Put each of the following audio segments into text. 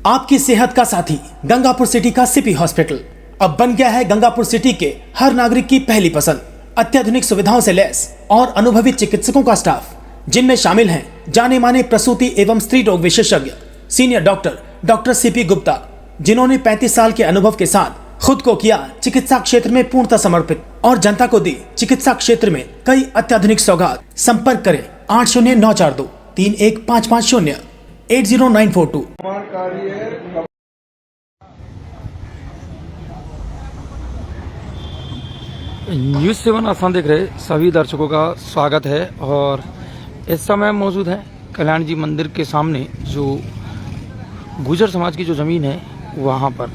आपकी सेहत का साथी गंगापुर सिटी का सिपी हॉस्पिटल अब बन गया है गंगापुर सिटी के हर नागरिक की पहली पसंद। अत्याधुनिक सुविधाओं से लैस और अनुभवी चिकित्सकों का स्टाफ, जिनमें शामिल हैं जाने माने प्रसूति एवं स्त्री रोग विशेषज्ञ सीनियर डॉक्टर सीपी गुप्ता, जिन्होंने 35 साल के अनुभव के साथ खुद को किया चिकित्सा क्षेत्र में पूर्णतः समर्पित और जनता को दी चिकित्सा क्षेत्र में कई अत्याधुनिक सौगात। संपर्क करें 80942 31550 80942। न्यूज़ 7 आसान देख रहे सभी दर्शकों का स्वागत है। और इस समय मौजूद है कल्याण जी मंदिर के सामने, जो गुर्जर समाज की जो ज़मीन है वहाँ पर।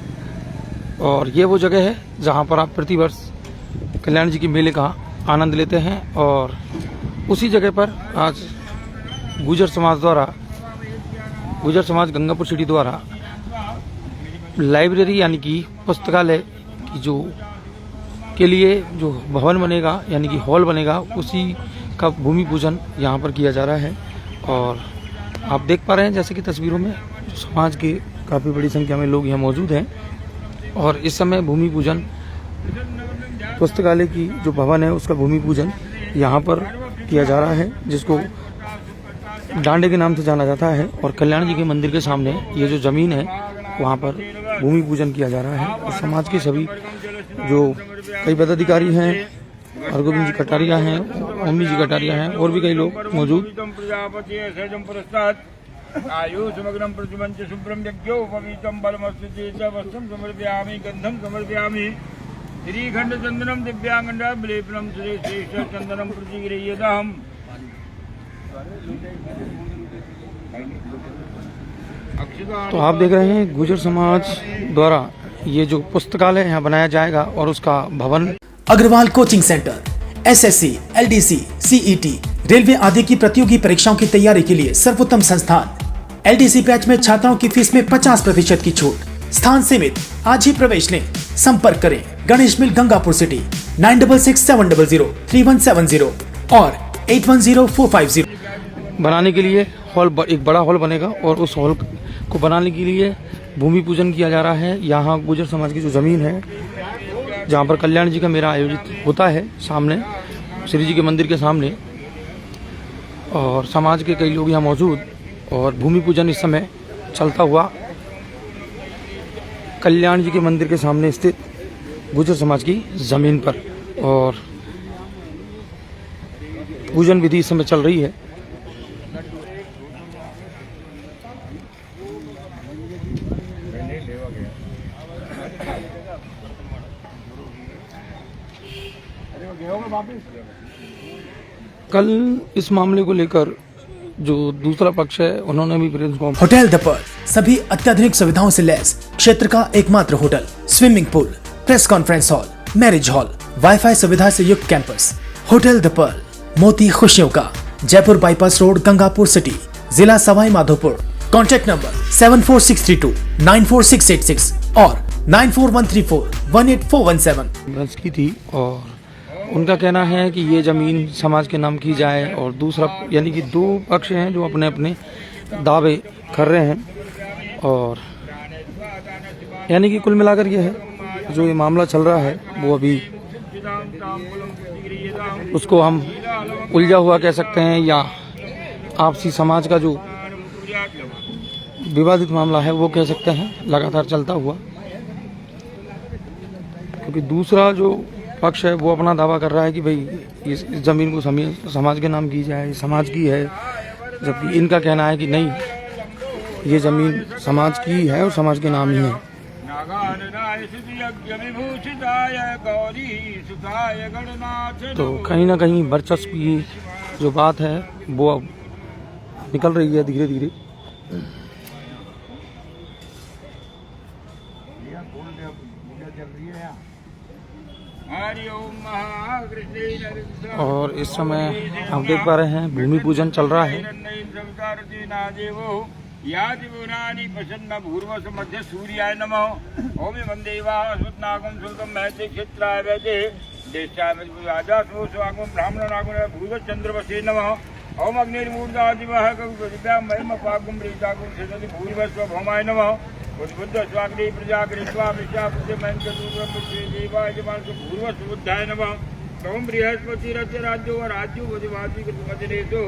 और ये वो जगह है जहाँ पर आप प्रतिवर्ष कल्याण जी के मेले का आनंद लेते हैं। और उसी जगह पर आज गुर्जर समाज गंगापुर सिटी द्वारा लाइब्रेरी यानी कि पुस्तकालय की के लिए जो भवन बनेगा यानी कि हॉल बनेगा, उसी का भूमि पूजन यहाँ पर किया जा रहा है। और आप देख पा रहे हैं जैसे कि तस्वीरों में समाज के काफ़ी बड़ी संख्या में लोग यहाँ मौजूद हैं। और इस समय भूमि पूजन पुस्तकालय की जो भवन है उसका भूमि पूजन यहाँ पर किया जा रहा है, जिसको डांडे के नाम से जाना जाता है। और कल्याण जी के मंदिर के सामने ये जो ज़मीन है वहाँ पर भूमि पूजन किया जा रहा है। और समाज के सभी जो कई पदाधिकारी हैं, हरगोविंद जी कटारिया हैं, अम्मी जी कटारिया हैं, और भी कई लोग मौजूद। आयु समग्रम प्रतिमंच शुभ्रम यज्ञो पवित्रम बलमस्तुते वस्त्रम समर्पयामि गंधम समर्पयामि श्रीखंड चंदनम दिव्यांगंडा विलेपनम श्रेष्ठ चंदनम प्रतिगृह्यताम्। तो आप देख रहे हैं गुर्जर समाज द्वारा ये जो पुस्तकालय यहाँ बनाया जाएगा और उसका भवन। Agarwal coaching centre SSC, LDC, CET, railway आदि की प्रतियोगी परीक्षाओं की तैयारी के लिए सर्वोत्तम संस्थान। LDC बैच में छात्राओं की फीस में 50% की छूट। स्थान सीमित, आज ही प्रवेश लें। संपर्क करें गणेश मिल गंगापुर सिटी 966700 3170 और 810450। बनाने के लिए एक बड़ा हॉल बनेगा और उस हॉल को बनाने के लिए भूमि पूजन किया जा रहा है। यहाँ गुर्जर समाज की जो ज़मीन है जहाँ पर कल्याण जी का मेला आयोजित होता है, सामने श्री जी के मंदिर के सामने, और समाज के कई लोग यहाँ मौजूद। और भूमि पूजन इस समय चलता हुआ कल्याण जी के मंदिर के सामने स्थित गुर्जर समाज की ज़मीन पर। और पूजन विधि इस समय चल रही है। कल इस मामले को लेकर जो दूसरा पक्ष है उन्होंने भी press conference. Hotel the Pearl सभी अत्याधुनिक सुविधाओं से लैस क्षेत्र का एकमात्र hotel, swimming pool, press conference hall, marriage hall, wifi सुविधा से युक्त कैंपस। होटल द पर्ल, मोती खुशियों का, Jaipur bypass road, Gangapur city, जिला सवाई माधोपुर। कॉन्टैक्ट नंबर 74632 94686 और 94134 18417 की थी। और उनका कहना है कि ये ज़मीन समाज के नाम की जाए। और दूसरा यानी कि दो पक्ष हैं जो अपने अपने दावे कर रहे हैं। और यानी कि कुल मिलाकर ये है जो ये मामला चल रहा है वो अभी उसको हम उलझा हुआ कह सकते हैं, या आपसी समाज का जो विवादित मामला है वो कह सकते हैं, लगातार चलता हुआ। क्योंकि दूसरा जो पक्ष है वो अपना दावा कर रहा है कि भाई इस ज़मीन को समाज के नाम की जाए, समाज की है, जबकि इनका कहना है कि नहीं, ये ज़मीन समाज की है और समाज के नाम ही है। तो कहीं ना कहीं वर्चस्व की जो बात है वो अब निकल रही है धीरे धीरे। और इस समय आप देख पा रहे हैं भूमि पूजन चल रहा है। प्रसन्न भूर्वस मध्य सूर्याय नमः। ओम वंदेवा सुतनागम सुतम महते क्षेत्राय वैदे देशाय राजा स्वागम ब्राह्मण नागम भूर्व चंद्रवसे नमः। ओम अग्निर्मूर्धा दिवः कविव्याम महिम पागम रेतागम सेनति भूर्वस्व भौमाय नमः। उद्बुद्ध स्वाग्नि प्रजा कृत्वा विश्वा बुद्धिमन चतुर्भुज श्री देवा यजमान भूर्व सुबुद्धाय नमः। ओम बृहस्पति रच राज्यो राज्यो वजवासी कृतमजनेतो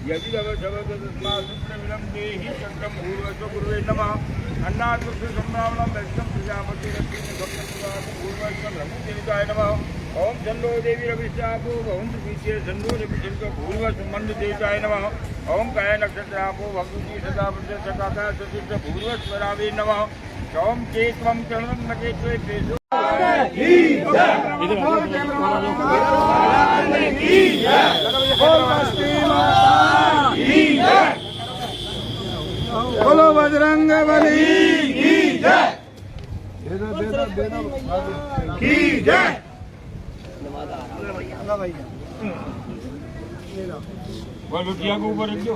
यदि अवशवद तस्मात्मिलं देहि चक्रम भूर्वस्व गुरुवे नमः। अन्नात् पुत्र संभावनं वैष्णव प्रजापति रक्षिण भक्तवाद भूर्वस्व ब्रह्मदेवताय नमः। ओम चंदो देवी रविशापो बहुंत पीछे चंदो रविशंकर भूर्वस्व मंद देवताय नमः। ओम काय नक्षत्रापो भक्ति सदा पुत्र सकाका सचित भूर्वस्वरावे नमः। ओम चेत्वं चरणं नकेत्वे पेशो बोलो बजरंग बली की जय की जय। बलुटिया को ऊपर रख दो।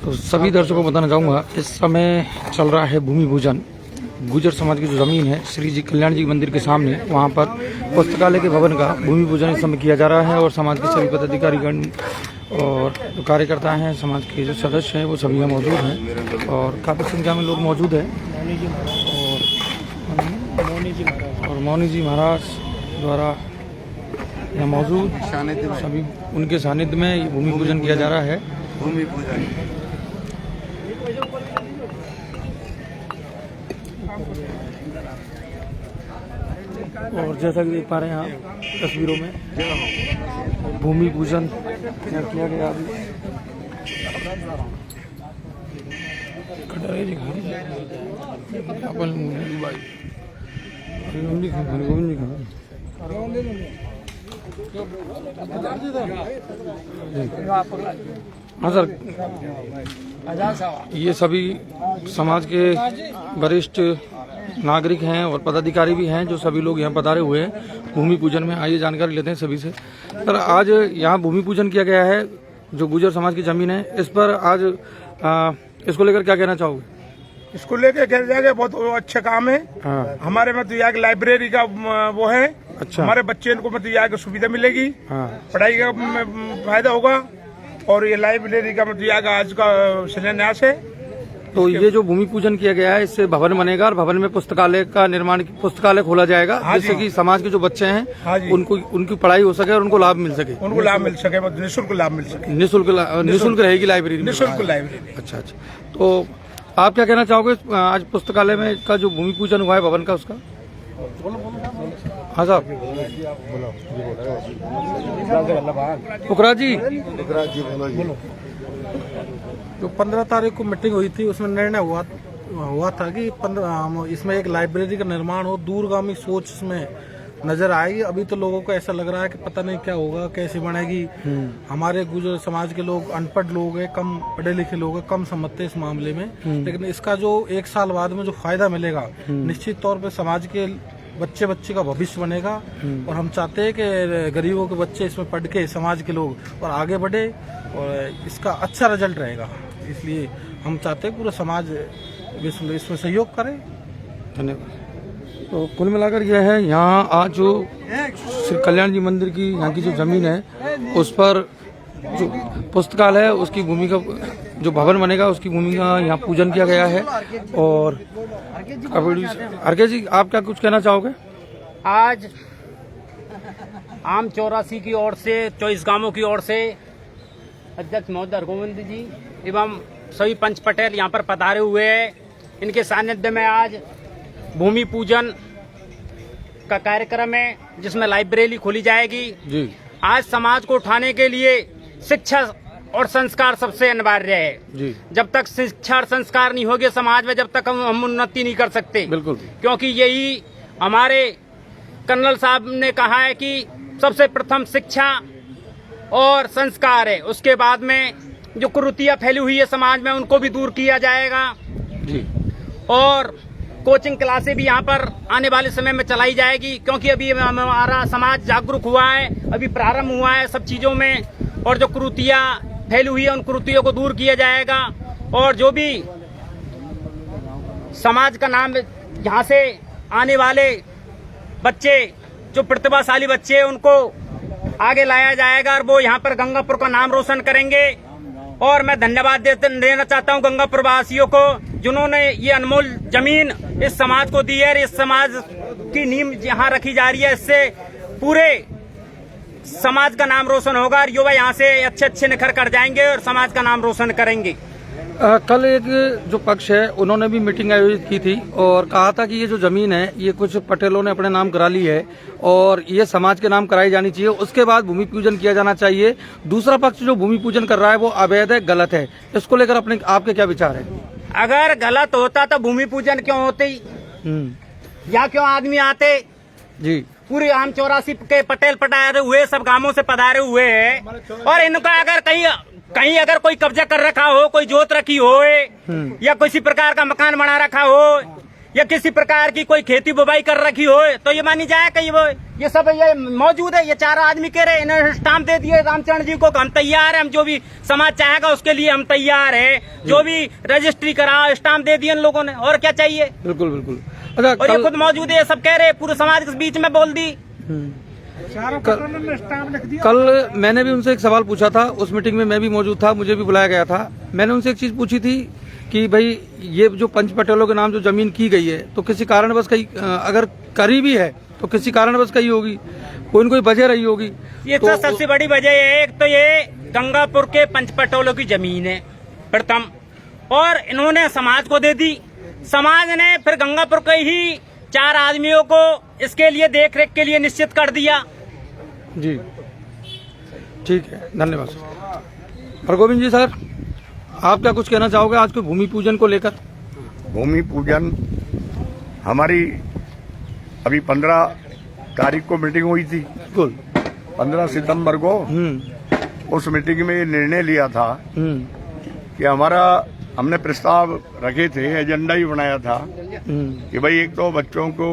तो सभी दर्शकों को बताना चाहूँगा, इस समय चल रहा है भूमि पूजन। गुजर समाज की जो ज़मीन है श्री जी कल्याण जी मंदिर के सामने, वहाँ पर पुस्तकालय के भवन का भूमि पूजन इस समय किया जा रहा है और समाज के सभी पदाधिकारीगण और जो कार्यकर्ता हैं, समाज के जो सदस्य हैं, वो सभी यहाँ मौजूद हैं और काफ़ी संख्या में लोग मौजूद हैं। और मौनी जी महाराज द्वारा यहाँ मौजूद सभी उनके सानिध्य में ये भूमि पूजन किया जा रहा है। भूमि पूजन और जैसा कि देख पा रहे हैं आप तस्वीरों में, भूमि पूजन किया गया अभी। हाँ सर, ये सभी समाज के वरिष्ठ नागरिक हैं और पदाधिकारी भी हैं जो सभी लोग यहाँ पधारे हुए हैं भूमि पूजन में। आइए जानकारी लेते हैं सभी से। सर, आज यहाँ भूमि पूजन किया गया है जो गुजर समाज की जमीन है, इस पर आज इसको लेकर क्या कहना चाहोगे? इसको लेके कह जाएगा बहुत अच्छा काम है। हाँ। हमारे मतलब यहाँ की लाइब्रेरी का वो है। अच्छा। हमारे बच्चे को मतलब यहाँ की सुविधा मिलेगी। हाँ। पढ़ाई का फायदा होगा और ये लाइब्रेरी का मतलब यहाँ का आज का शिलान्यास है। तो ये जो भूमि पूजन किया गया है, इससे भवन बनेगा और भवन में पुस्तकालय का निर्माण, पुस्तकालय खोला जाएगा। हाँ, जिससे कि समाज के जो बच्चे हैं, हाँ जी, उनको उनकी पढ़ाई हो सके और उनको लाभ मिल सके। उनको लाभ मिल सके, मतलब निःशुल्क लाभ मिल सके। निःशुल्क रहेगी लाइब्रेरी, निःशुल्क लाइब्रेरी। अच्छा अच्छा। तो आप क्या कहना चाहोगे आज पुस्तकालय में का जो भूमि पूजन हुआ है भवन का, उसका? हाँ साहब, पुखराज जी बोलो। जो 15 तारीख को मीटिंग हुई थी, उसमें निर्णय हुआ था कि इसमें एक लाइब्रेरी का निर्माण हो। दूरगामी सोच इसमें नजर आएगी। अभी तो लोगों को ऐसा लग रहा है कि पता नहीं क्या होगा, कैसे बनेगी। हमारे गुजर समाज के लोग अनपढ़ लोग हैं, कम पढ़े लिखे लोग हैं, कम समझते हैं इस मामले में। लेकिन इसका जो 1 साल बाद में जो फायदा मिलेगा, निश्चित तौर पे समाज के बच्चे का भविष्य बनेगा। और हम चाहते हैं कि गरीबों के बच्चे इसमें पढ़ के समाज के लोग और आगे बढ़े और इसका अच्छा रिजल्ट रहेगा। इसलिए हम चाहते हैं पूरा समाज इसमें सहयोग करे। धन्यवाद। तो कुल मिलाकर यह है, यहाँ आज जो श्री कल्याण जी मंदिर की यहाँ की जो जमीन है, उस पर जो पुस्तकालय है उसकी भूमि का जो भवन बनेगा उसकी भूमि का यहाँ पूजन किया गया है। और अर्घ्य जी, आप क्या कुछ कहना चाहोगे? आज आम 84 की ओर से 24 गांवों की ओर से अध्यक्ष महोदय गोविंद जी एवं सभी पंच पटेल यहाँ पर पधारे हुए हैं। इनके सानिध्य में आज भूमि पूजन का कार्यक्रम है, जिसमें लाइब्रेरी खोली जाएगी जी। आज समाज को उठाने के लिए शिक्षा और संस्कार सबसे अनिवार्य है जी। जब तक शिक्षा और संस्कार नहीं होंगे समाज में, जब तक हम उन्नति नहीं कर सकते। बिल्कुल, क्योंकि यही हमारे कर्नल साहब ने कहा है कि सबसे प्रथम शिक्षा और संस्कार है, उसके बाद में जो कुरीतियां फैली हुई है समाज में उनको भी दूर किया जाएगा जी। और कोचिंग क्लासें भी यहाँ पर आने वाले समय में चलाई जाएगी, क्योंकि अभी हमारा समाज जागरूक हुआ है, अभी प्रारंभ हुआ है सब चीजों में, और जो कुरीतियां फैली हुई है उन कुरीतियों को दूर किया जाएगा। और जो भी समाज का नाम यहाँ से आने वाले बच्चे, जो प्रतिभाशाली बच्चे हैं, उनको आगे लाया जाएगा और वो यहाँ पर गंगापुर का नाम रोशन करेंगे। और मैं धन्यवाद देना चाहता हूँ गंगापुर वासियों को, जिन्होंने ये अनमोल जमीन इस समाज को दी है। इस समाज की नींव यहाँ रखी जा रही है, इससे पूरे समाज का नाम रोशन होगा और युवा यहाँ से अच्छे अच्छे निखर कर जाएंगे और समाज का नाम रोशन करेंगे। कल एक जो पक्ष है उन्होंने भी मीटिंग आयोजित की थी और कहा था कि ये जो जमीन है ये कुछ पटेलों ने अपने नाम करा ली है और ये समाज के नाम कराई जानी चाहिए, उसके बाद भूमि पूजन किया जाना चाहिए। दूसरा पक्ष जो भूमि पूजन कर रहा है वो अवैध है, गलत है। इसको लेकर अपने आपके क्या विचार है? अगर गलत होता तो भूमि पूजन क्यों होती, या क्यों आदमी आते? जी, पूरे हम 84 के पटेल पधारे हुए, सब गांवों से पधारे हुए हैं, और इनका अगर कहीं अगर कोई कब्जा कर रखा हो, कोई जोत रखी हो, या किसी प्रकार का मकान बना रखा हो, या किसी प्रकार की कोई खेती बुवाई कर रखी हो, तो ये मानी जाए कि ये सब ये मौजूद है। ये 4 आदमी कह रहे, इन्होंने स्टाम्प दे दिए रामचरण जी को, हम तैयार है, हम जो भी समाज चाहेगा उसके लिए हम तैयार है, जो भी रजिस्ट्री करा स्टाम्प दे दिए इन लोगों ने, और क्या चाहिए? बिल्कुल बिल्कुल। अच्छा, और ये खुद मौजूद है, सब कह रहे, पूरे समाज के बीच में बोल दी। कल मैंने भी उनसे एक सवाल पूछा था, उस मीटिंग में मैं भी मौजूद था, मुझे भी बुलाया गया था। मैंने उनसे एक चीज पूछी थी कि भाई ये जो पंच पटेलों के नाम जो जमीन की गई है तो किसी कारणवश कहीं अगर करी भी है तो किसी कारणवश कहीं होगी, कोई न कोई वजह रही होगी। ये तो सबसे बड़ी वजह है, एक तो ये गंगापुर के पंच पटेलों की जमीन है प्रथम, और इन्होंने समाज को दे दी। समाज ने फिर गंगापुर के ही 4 आदमियों को इसके लिए देख रेख के लिए निश्चित कर दिया। जी ठीक है, धन्यवाद सर। और गोविंद जी सर, आप क्या कुछ कहना चाहोगे आज के भूमि पूजन को लेकर? भूमि पूजन हमारी अभी 15 तारीख को मीटिंग हुई थी, बिल्कुल 15 सितंबर को। उस मीटिंग में ये निर्णय लिया था कि हमने प्रस्ताव रखे थे, एजेंडा ही बनाया था कि भाई एक तो बच्चों को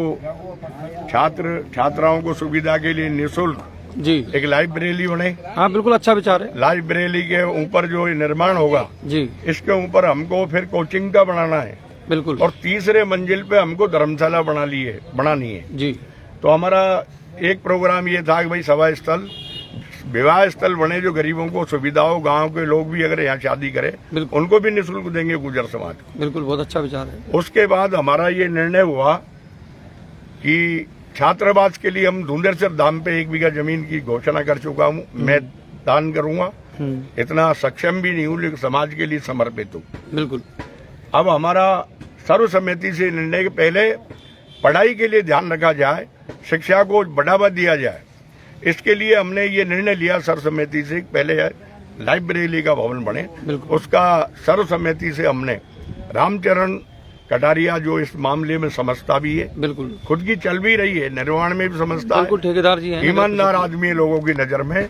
छात्राओं को सुविधा के लिए निःशुल्क जी एक लाइब्रेरी बने। हाँ बिल्कुल, अच्छा विचार है। लाइब्रेरी के ऊपर जो निर्माण होगा जी, इसके ऊपर हमको फिर कोचिंग का बनाना है, बिल्कुल। और तीसरे मंजिल पे हमको धर्मशाला बनानी है जी। तो हमारा एक प्रोग्राम ये था कि भाई सभा स्थल, विवाह स्थल बने, जो गरीबों को सुविधा हो, गांव के लोग भी अगर यहाँ शादी करें उनको भी निःशुल्क देंगे गुर्जर समाज को। बिल्कुल, बहुत अच्छा विचार है। उसके बाद हमारा ये निर्णय हुआ कि छात्रावास के लिए हम धुंधेरसर धाम पे 1 बीघा जमीन की घोषणा कर चुका हूँ, मैं दान करूंगा। इतना सक्षम भी नहीं हूँ लेकिन समाज के लिए समर्पित हूँ। बिल्कुल। अब हमारा सर्वसम्मति से निर्णय के पहले पढ़ाई के लिए ध्यान रखा जाए, शिक्षा को बढ़ावा दिया जाए, इसके लिए हमने ये निर्णय लिया सर्वसम्मति से, पहले लाइब्रेरी का भवन बने। उसका सर्वसम्मति से हमने रामचरण कटारिया, जो इस मामले में समझता भी है, बिल्कुल खुद की चल भी रही है, निर्माण में भी समझता है, ठेकेदार जी हैं, ईमानदार आदमी है लोगों की नजर में,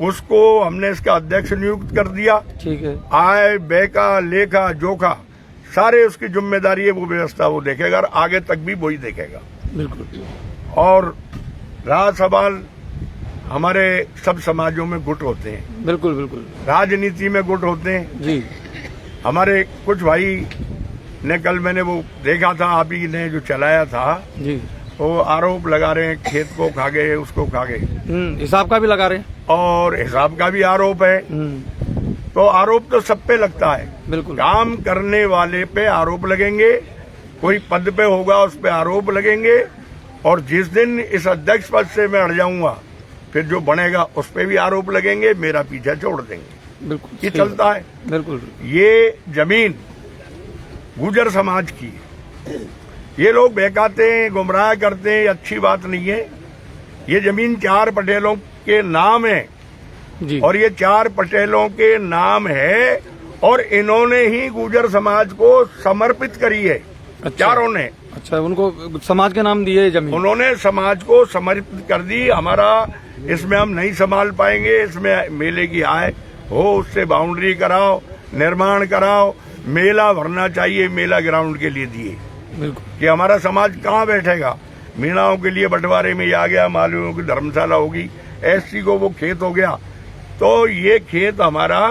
उसको हमने इसका अध्यक्ष नियुक्त कर दिया। ठीक है। आय व्यय का लेखा जोखा सारे उसकी जिम्मेदारी है, वो व्यवस्था वो देखेगा और आगे तक भी वही देखेगा। बिल्कुल। और रहा सवाल, हमारे सब समाजों में गुट होते हैं, बिल्कुल बिल्कुल, राजनीति में गुट होते हैं जी। हमारे कुछ भाई ने, कल मैंने वो देखा था, आप ही ने जो चलाया था जी, वो आरोप लगा रहे हैं खेत को खा गए, उसको खा गए, हिसाब का भी लगा रहे हैं, और हिसाब का भी आरोप है। तो आरोप तो सब पे लगता है, बिल्कुल। काम करने वाले पे आरोप लगेंगे, कोई पद पे होगा उस पे आरोप लगेंगे, और जिस दिन इस अध्यक्ष पद से मैं हट जाऊंगा फिर जो बनेगा उस पे भी आरोप लगेंगे, मेरा पीछा छोड़ देंगे। बिल्कुल, ये चलता है। बिल्कुल। ये जमीन गुर्जर समाज की है, ये लोग बहकाते हैं, गुमराह करते हैं, अच्छी बात नहीं है। ये जमीन 4 पटेलों के नाम है जी, और ये 4 पटेलों के नाम है, और इन्होंने ही गुर्जर समाज को समर्पित करी है। अच्छा, चारों ने। अच्छा, उनको समाज के नाम दिए जमीन, उन्होंने समाज को समर्पित कर दी। हमारा इसमें हम नहीं संभाल पाएंगे, इसमें मेले की आय हो उससे बाउंड्री कराओ, निर्माण कराओ। मेला भरना चाहिए, मेला ग्राउंड के लिए दिए बिल्कुल कि हमारा समाज कहाँ बैठेगा। मीणाओं के लिए बंटवारे में आ गया, मालूम की धर्मशाला होगी, एससी को वो खेत हो गया। तो ये खेत हमारा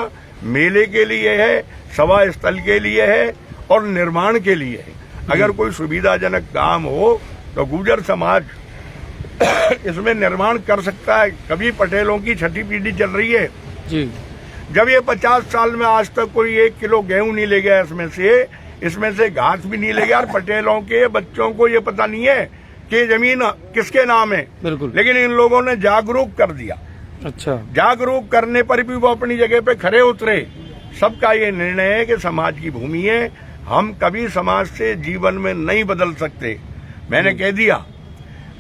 मेले के लिए है, सभा स्थल के लिए है और निर्माण के लिए है। अगर कोई सुविधाजनक काम हो तो गुर्जर समाज इसमें निर्माण कर सकता है। कभी पटेलों की छठी पीढ़ी चल रही है जी। जब ये 50 साल में आज तक कोई 1 किलो गेहूं नहीं ले गया, इसमें से घास भी नहीं ले गया। और पटेलों के बच्चों को ये पता नहीं है कि जमीन किसके नाम है, बिल्कुल। लेकिन इन लोगों ने जागरूक कर दिया। अच्छा, जागरूक करने पर भी वो अपनी जगह पे खड़े उतरे। सबका ये निर्णय है कि समाज की भूमि है, हम कभी समाज से जीवन में नहीं बदल सकते। मैंने कह दिया,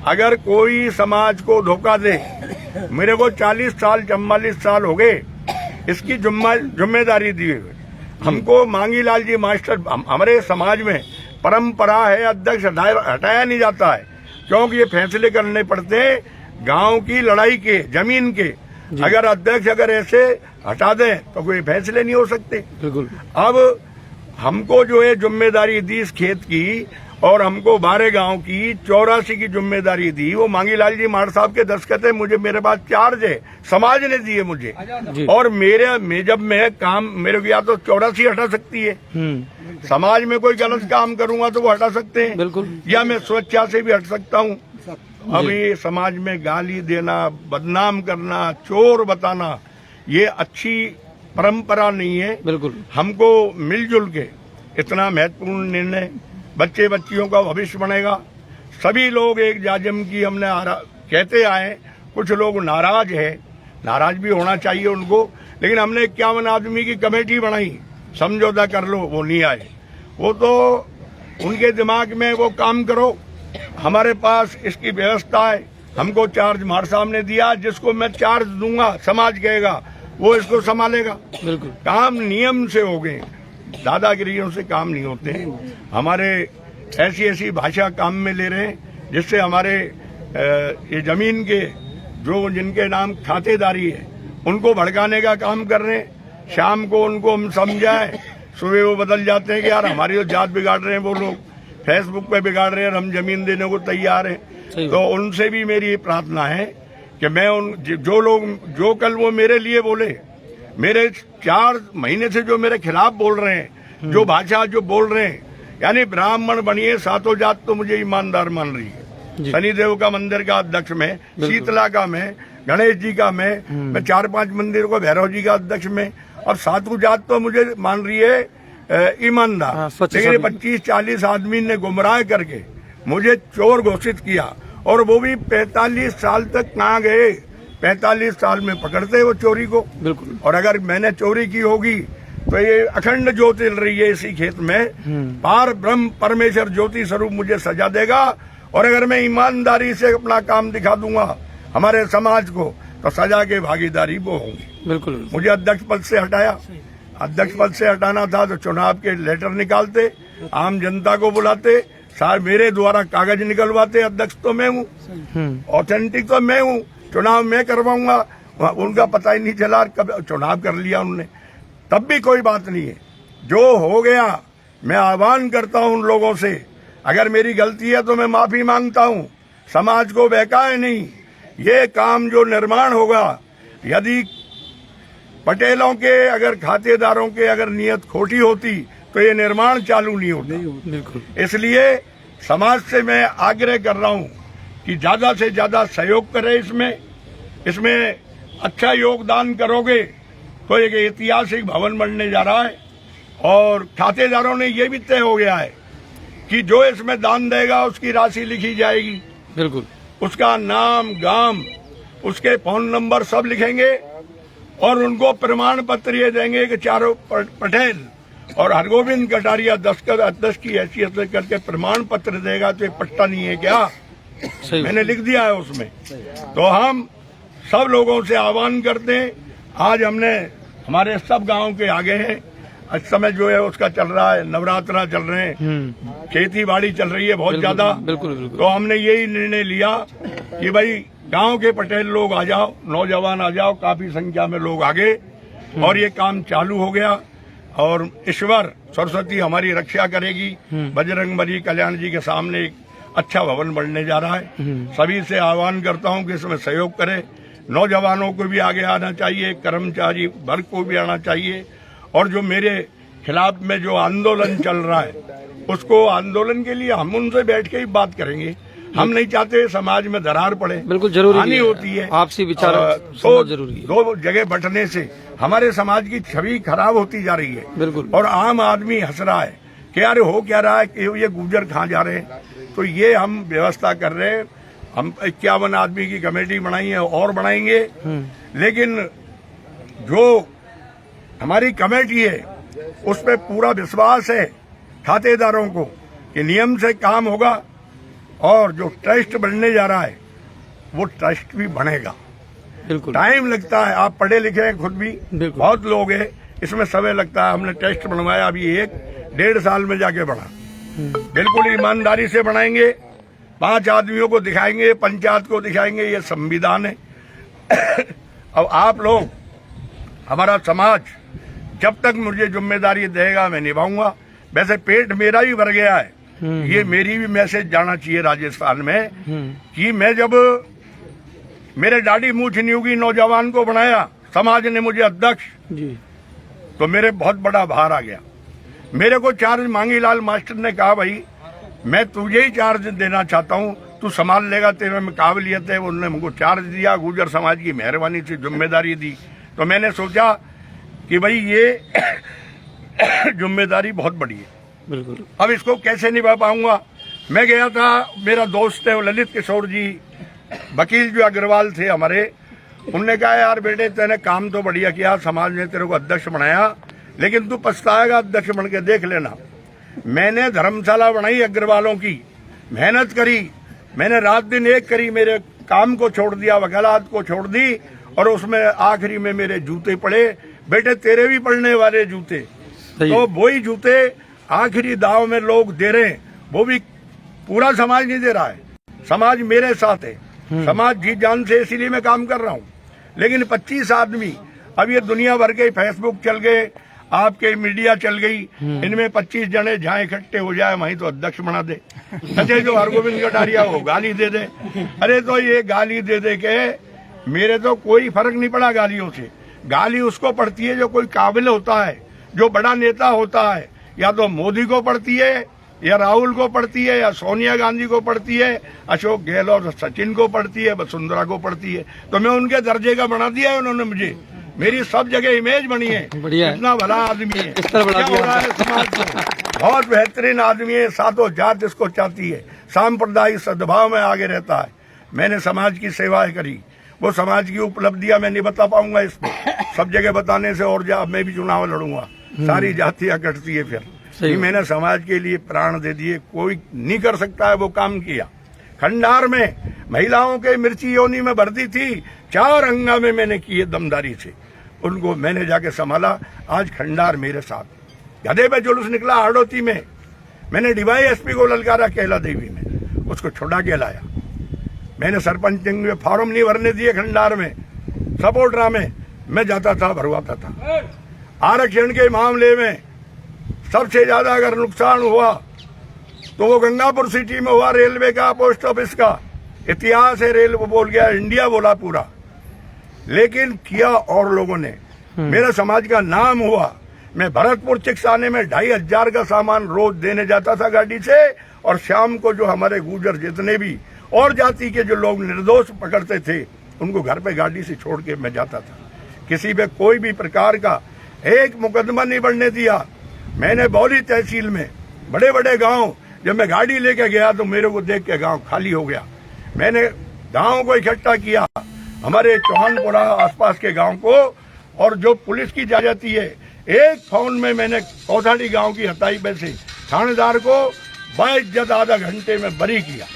अगर कोई समाज को धोखा दे, मेरे को 40 साल 44 साल हो गए इसकी जिम्मेदारी दी हुई। हमको मांगी लाल जी मास्टर, हमारे समाज में परंपरा है अध्यक्ष हटाया नहीं जाता है, क्योंकि ये फैसले करने पड़ते हैं गांव की लड़ाई के, जमीन के। अगर अध्यक्ष ऐसे हटा दें तो कोई फैसले नहीं हो सकते। बिल्कुल। अब हमको जो है जिम्मेदारी दी इस खेत की, और हमको 12 गांव की 84 की जिम्मेदारी दी, वो मांगी लाल जी माड़ साहब के दस्तखत है, मुझे मेरे पास चार्ज है, समाज ने दिए मुझे। और जब मैं काम मेरे को या तो 84 हटा सकती है, समाज में कोई गलत काम करूंगा तो वो हटा सकते हैं, बिल्कुल। या मैं स्वेच्छा से भी हट सकता हूँ। अभी समाज में गाली देना, बदनाम करना, चोर बताना, ये अच्छी परंपरा नहीं है। बिल्कुल। हमको मिलजुल के इतना महत्वपूर्ण निर्णय, बच्चे बच्चियों का भविष्य बनेगा। सभी लोग एक जाजम की हमने कहते आए, कुछ लोग नाराज है, नाराज भी होना चाहिए उनको, लेकिन हमने 51 आदमी की कमेटी बनाई, समझौता कर लो, वो नहीं आए। वो तो उनके दिमाग में वो काम करो, हमारे पास इसकी व्यवस्था है। हमको चार्ज मार साहब ने दिया, जिसको मैं चार्ज दूंगा समाज कहेगा वो इसको संभालेगा। बिल्कुल। काम नियम से हो गए, दादागिरियों से काम नहीं होते। हमारे ऐसी भाषा काम में ले रहे हैं जिससे हमारे ये जमीन के जो जिनके नाम खातेदारी है उनको भड़काने का काम कर रहे हैं। शाम को उनको हम समझाएं, सुबह वो बदल जाते हैं कि यार हमारी तो जात बिगाड़ रहे हैं वो लोग, फेसबुक पे बिगाड़ रहे हैं, हम जमीन देने को तैयार हैं। तो उनसे भी मेरी प्रार्थना है कि मैं जो कल वो मेरे लिए बोले, मेरे 4 महीने से जो मेरे खिलाफ बोल रहे हैं, जो भाषा जो बोल रहे हैं, यानी ब्राह्मण बनिए, सातों जात तो मुझे ईमानदार मान रही है। शनिदेव का मंदिर का अध्यक्ष में, शीतला का मैं, गणेश जी का मैं 4-5 मंदिर को, भैरव जी का अध्यक्ष में, और सातों जात तो मुझे मान रही है ईमानदार। लेकिन 25-40 आदमी ने गुमराह करके मुझे चोर घोषित किया, और वो भी 45 साल तक कहाँ गए, 45 साल में पकड़ते वो चोरी को। बिल्कुल। और अगर मैंने चोरी की होगी तो ये अखंड ज्योति जल रही है इसी खेत में, पार ब्रह्म परमेश्वर ज्योति स्वरूप मुझे सजा देगा। और अगर मैं ईमानदारी से अपना काम दिखा दूंगा हमारे समाज को, तो सजा के भागीदारी वो होंगी। बिल्कुल। मुझे अध्यक्ष पद से हटाया, अध्यक्ष पद से हटाना था तो चुनाव के लेटर निकालते, आम जनता को बुलाते, सारे मेरे द्वारा कागज निकलवाते। अध्यक्ष तो मैं हूँ, ऑथेंटिक तो मैं हूँ, चुनाव मैं करवाऊंगा। उनका पता ही नहीं चला, कब चुनाव कर लिया उनने। तब भी कोई बात नहीं है, जो हो गया। मैं आह्वान करता हूं उन लोगों से, अगर मेरी गलती है तो मैं माफी मांगता हूं, समाज को बहकाए नहीं। ये काम जो निर्माण होगा, यदि पटेलों के अगर खातेदारों के अगर नियत खोटी होती तो ये निर्माण चालू नहीं होता। बिल्कुल। इसलिए समाज से मैं आग्रह कर रहा हूं कि ज्यादा से ज्यादा सहयोग करें। इसमें अच्छा योगदान करोगे तो एक ऐतिहासिक भवन बनने जा रहा है, और खातेदारों ने ये भी तय हो गया है कि जो इसमें दान देगा उसकी राशि लिखी जाएगी। बिल्कुल। उसका नाम, गांव, उसके फोन नंबर सब लिखेंगे, और उनको प्रमाण पत्र ये देंगे कि चारों पटेल और हरगोविंद कटारिया दस्तखत अध्यक्ष की हैसियत से करके प्रमाण पत्र देगा। तो ये पट्टा नहीं है क्या? सही। मैंने लिख दिया है उसमें। तो हम सब लोगों से आह्वान करते हैं, आज हमने हमारे सब गांव के आगे हैं, इस समय जो है उसका चल रहा है, नवरात्रा चल रहे हैं, खेती बाड़ी चल रही है बहुत ज्यादा। बिल्कुल बिल्कुल। तो हमने यही निर्णय लिया कि भाई गांव के पटेल लोग आ जाओ, नौजवान आ जाओ, काफी संख्या में लोग आगे, और ये काम चालू हो गया और ईश्वर सरस्वती हमारी रक्षा करेगी। बजरंगबली कल्याण जी के सामने एक अच्छा भवन बनने जा रहा है। सभी से आह्वान करता हूं कि इसमें सहयोग करें। नौजवानों को भी आगे आना चाहिए, कर्मचारी वर्ग को भी आना चाहिए और जो मेरे खिलाफ में जो आंदोलन चल रहा है उसको आंदोलन के लिए हम उनसे बैठ के ही बात करेंगे। हम नहीं चाहते समाज में दरार पड़े, बिल्कुल जरूरी हानि होती है। आपसी विचार तो जरूरी है। दो जगह बंटने से हमारे समाज की छवि खराब होती जा रही है। बिल्कुल। और आम आदमी हंस रहा है कि यार हो क्या रहा है कि ये गुजर कहाँ जा रहे हैं। तो ये हम व्यवस्था कर रहे हैं। हम 51 आदमी की कमेटी बनाई है और बनाएंगे। लेकिन जो हमारी कमेटी है उस पर पूरा विश्वास है खातेदारों को कि नियम से काम होगा और जो ट्रस्ट बनने जा रहा है वो ट्रस्ट भी बनेगा। बिल्कुल टाइम लगता है, आप पढ़े लिखे हैं खुद भी, बहुत लोग हैं, इसमें समय लगता है। हमने ट्रस्ट बनवाया अभी 1-1.5 साल में जाके बना। बिल्कुल ईमानदारी से बनाएंगे, 5 आदमियों को दिखाएंगे, पंचायत को दिखाएंगे, ये संविधान है। अब आप लोग, हमारा समाज जब तक मुझे जिम्मेदारी देगा मैं निभाऊंगा। वैसे पेट मेरा ही भर गया है, ये मेरी भी मैसेज जाना चाहिए राजस्थान में कि मैं जब मेरे दाढ़ी मूछ नहीं होगी नौजवान को बनाया समाज ने मुझे अध्यक्ष जी, तो मेरे बहुत बड़ा भार आ गया। मेरे को चार्ज मांगीलाल मास्टर ने कहा भाई मैं तुझे ही चार्ज देना चाहता हूँ, तू संभाल लेगा, तेरे में काबिलियत है। उन्होंने मुझको चार्ज दिया, गुर्जर समाज की मेहरबानी से जिम्मेदारी दी। तो मैंने सोचा कि भाई ये जिम्मेदारी बहुत बड़ी है, बिल्कुल। अब इसको कैसे निभा पाऊंगा। मैं गया था, मेरा दोस्त है वो ललित किशोर जी, वकील जो अग्रवाल थे हमारे, उनने कहा यार बेटे तेने काम तो बढ़िया किया, समाज ने तेरे को अध्यक्ष बनाया, लेकिन तू पछताएगा अध्यक्ष बन के, देख लेना। मैंने धर्मशाला बनाई अग्रवालों की, मेहनत करी, मैंने रात दिन एक करी, मेरे काम को छोड़ दिया, वकालत को छोड़ दी और उसमें आखिरी में मेरे जूते पड़े। बेटे तेरे भी पड़ने वाले जूते, तो वही जूते आखिरी दाव में लोग दे रहे हैं, वो भी पूरा समाज नहीं दे रहा है। समाज मेरे साथ है, समाज जी जान से, इसीलिए मैं काम कर रहा हूँ। लेकिन 25 आदमी, अब ये दुनिया भर के फेसबुक चल गए, आपके मीडिया चल गई, इनमें 25 जने जहाँ इकट्ठे हो जाए वहीं तो अध्यक्ष बना दे। अच्छा जो हरगोविंद कटारिया हो गाली दे दे, अरे तो ये गाली दे दे के मेरे तो कोई फर्क नहीं पड़ा गालियों से। गाली उसको पड़ती है जो कोई काबिल होता है, जो बड़ा नेता होता है, या तो मोदी को पड़ती है या राहुल को पड़ती है या सोनिया गांधी को पड़ती है, अशोक गहलोत और सचिन को पड़ती है, वसुंधरा को पड़ती है। तो मैं उनके दर्जे का बना दिया है उन्होंने मुझे, मेरी सब जगह इमेज बनी है, इतना भला आदमी है, क्या हो रहा है समाज को। बहुत बेहतरीन आदमी है, सातों जात इसको चाहती है, सांप्रदायिक सद्भाव में आगे रहता है। मैंने समाज की सेवाएं करी, वो समाज की उपलब्धियां मैं नहीं बता पाऊंगा इसमें, सब जगह बताने से और मैं भी चुनाव लड़ूंगा, सारी जातियां कटती है फिर। मैंने समाज के लिए प्राण दे दिए, कोई नहीं कर सकता है वो काम किया। खंडार में महिलाओं के मिर्ची योनी में भर्ती थी, 4 हंगामे मैंने किए दमदारी से, उनको मैंने जाके संभाला। आज खंडार मेरे साथ, गधे पे जुलूस निकला हाड़ौती में, मैंने DYSP को ललकारा कैला देवी में, उसको छुड़ा के लाया। मैंने सरपंच में फॉर्म नहीं भरने दिए खंडार में, सपोर्टरा में मैं जाता था, भरवाता था। आरक्षण के मामले में सबसे ज्यादा अगर नुकसान हुआ तो वो गंगापुर सिटी में हुआ, रेलवे का, पोस्ट ऑफिस का। इतिहास है, रेलवे बोल गया, इंडिया बोला पूरा, लेकिन किया और लोगों ने। मेरे समाज का नाम हुआ। मैं भरतपुर चिक्स आने में 2500 का सामान रोज देने जाता था गाड़ी से, और शाम को जो हमारे गुर्जर जितने भी और जाति के जो लोग निर्दोष पकड़ते थे उनको घर पे गाड़ी से छोड़ के मैं जाता था। किसी पे कोई भी प्रकार का एक मुकदमा नहीं बढ़ने दिया। मैंने बौली तहसील में बड़े बड़े गांव, जब मैं गाड़ी लेके गया तो मेरे को देख के गांव खाली हो गया। मैंने गांव को इकट्ठा किया, हमारे चौहानपुरा आसपास के गांव को, और जो पुलिस की जाती है, एक फोन में मैंने कौथाड़ी गांव की हताई पे से थानेदार को बाइज्जत आधा घंटे में बरी किया।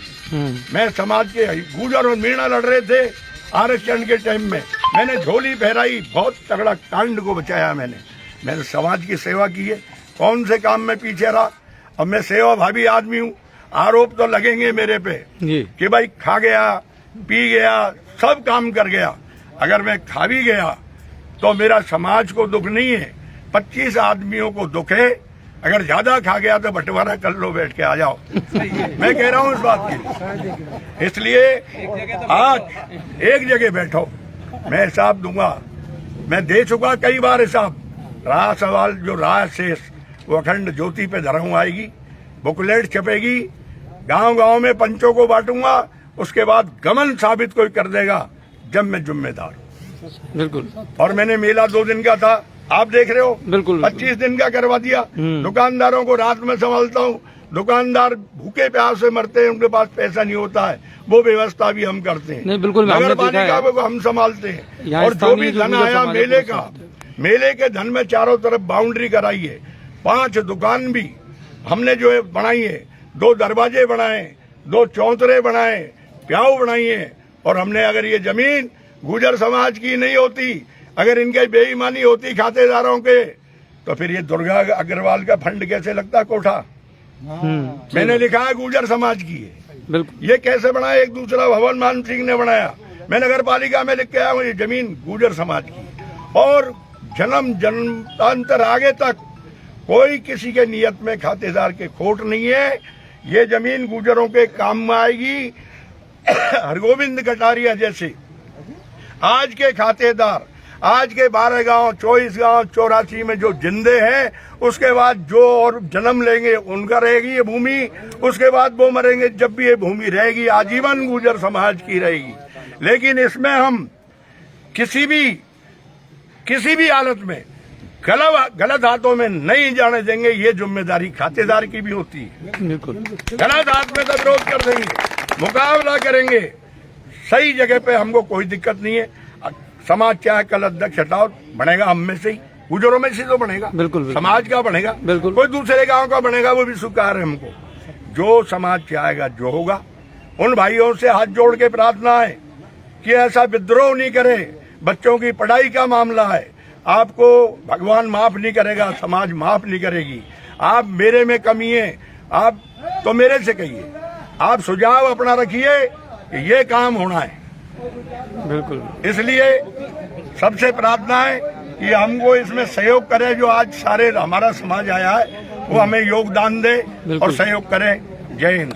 मैं समाज के गुर्जर और मीणा लड़ रहे थे आरक्षण के टाइम में, मैंने झोली फहराई, बहुत तगड़ा कांड को बचाया। मैंने समाज की सेवा की है, कौन से काम में पीछे रहा। अब मैं सेवा भावी आदमी हूँ। आरोप तो लगेंगे मेरे पे कि भाई खा गया, पी गया, सब काम कर गया। अगर मैं खा भी गया तो मेरा समाज को दुख नहीं है, 25 आदमियों को दुख है। अगर ज्यादा खा गया तो बंटवारा कर लो, बैठ के आ जाओ। मैं कह रहा हूं इस बात की, इसलिए आज एक जगह बैठो, मैं हिसाब दूंगा। मैं दे चुका कई बार हिसाब। रहा सवाल जो रहा शेष, वो अखंड ज्योति पे धराऊं आएगी, बुकलेट छपेगी, गांव-गांव में पंचों को बांटूंगा। उसके बाद गमन साबित कोई कर देगा जब मैं जिम्मेदार हूं। बिल्कुल। और मैंने मेला 2 दिन का था, आप देख रहे हो। बिल्कुल। 25 दिन का करवा दिया। दुकानदारों को रात में संभालता हूँ। दुकानदार भूखे प्यास से मरते हैं, उनके पास पैसा नहीं होता है, वो व्यवस्था भी हम करते हैं। नहीं, बिल्कुल, नगर पालिका को हम संभालते हैं। और जो भी धन आया मेले का, मेले के धन में चारों तरफ बाउंड्री कराई है। 5 दुकान भी हमने जो है बनाई है, 2 दरवाजे बनाए, 2 चौतरे बनाए, प्याऊ बनाई है। और हमने अगर ये जमीन गुर्जर समाज की नहीं होती, अगर इनके बेईमानी होती खातेदारों के, तो फिर ये दुर्गा अग्रवाल का फंड कैसे लगता कोठा। मैंने लिखा है गुर्जर समाज की है। बिल्कुल। ये कैसे बनाया? एक दूसरा भवन मान सिंह ने बनाया। मैं नगर पालिका में लिख के आया हूँ, ये जमीन गुर्जर समाज की। और जन्म जन्मांतर आगे तक कोई किसी के नियत में खातेदार के खोट नहीं है। ये जमीन गुर्जरों के काम में आएगी। हरगोविंद कटारिया जैसे आज के खातेदार, आज के 12 गांव, 24 गांव, 84 में जो जिंदे हैं, उसके बाद जो और जन्म लेंगे उनका रहेगी ये भूमि। उसके बाद वो मरेंगे जब भी ये भूमि रहेगी, आजीवन गुर्जर समाज की रहेगी। लेकिन इसमें हम किसी भी हालत में गलत हाथों में नहीं जाने देंगे। ये जिम्मेदारी खातेदार की भी होती है। बिल्कुल। गलत हाथ में तो विरोध कर देंगे, मुकाबला करेंगे। सही जगह पे हमको कोई दिक्कत नहीं है। समाज चाहे कल अध्यक्ष हटाओ, बनेगा हम में से ही, गुजरों में से तो बनेगा। बिल्कुल। समाज का बनेगा, बिल्कुल। कोई दूसरे गांव का बनेगा, वो भी स्वीकार है हमको। जो समाज चाहेगा जो होगा। उन भाइयों से हाथ जोड़ के प्रार्थना है कि ऐसा विद्रोह नहीं करे। बच्चों की पढ़ाई का मामला है, आपको भगवान माफ नहीं करेगा, समाज माफ नहीं करेगी। आप मेरे में कमी है, आप तो मेरे से कहिए, आप सुझाव अपना रखिए कि ये काम होना है। बिल्कुल। इसलिए सबसे प्रार्थना है कि हमको इसमें सहयोग करे। जो आज सारे हमारा समाज आया है, वो हमें योगदान दे और सहयोग करे। जय हिंद।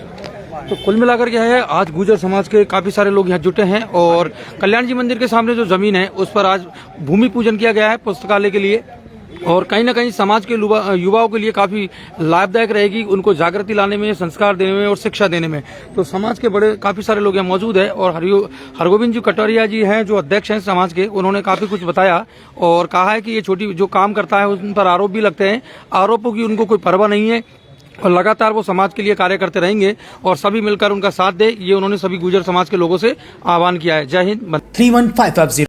तो कुल मिलाकर क्या है, आज गुर्जर समाज के काफी सारे लोग यहाँ जुटे हैं और कल्याण जी मंदिर के सामने जो जमीन है उस पर आज भूमि पूजन किया गया है पुस्तकालय के लिए। और कहीं ना कहीं समाज के युवाओं के लिए काफी लाभदायक रहेगी, उनको जागृति लाने में, संस्कार देने में और शिक्षा देने में। तो समाज के बड़े काफी सारे लोग यहाँ मौजूद है। और हरगोविंद जी कटारिया जी हैं जो अध्यक्ष हैं समाज के, उन्होंने काफी कुछ बताया और कहा है कि ये छोटी जो काम करता है उन पर आरोप भी लगते हैं, आरोपों की उनको कोई परवाह नहीं है और लगातार वो समाज के लिए कार्य करते रहेंगे और सभी मिलकर उनका साथ दे, ये उन्होंने सभी गुर्जर समाज के लोगों से आह्वान किया है। जय हिंद। 31550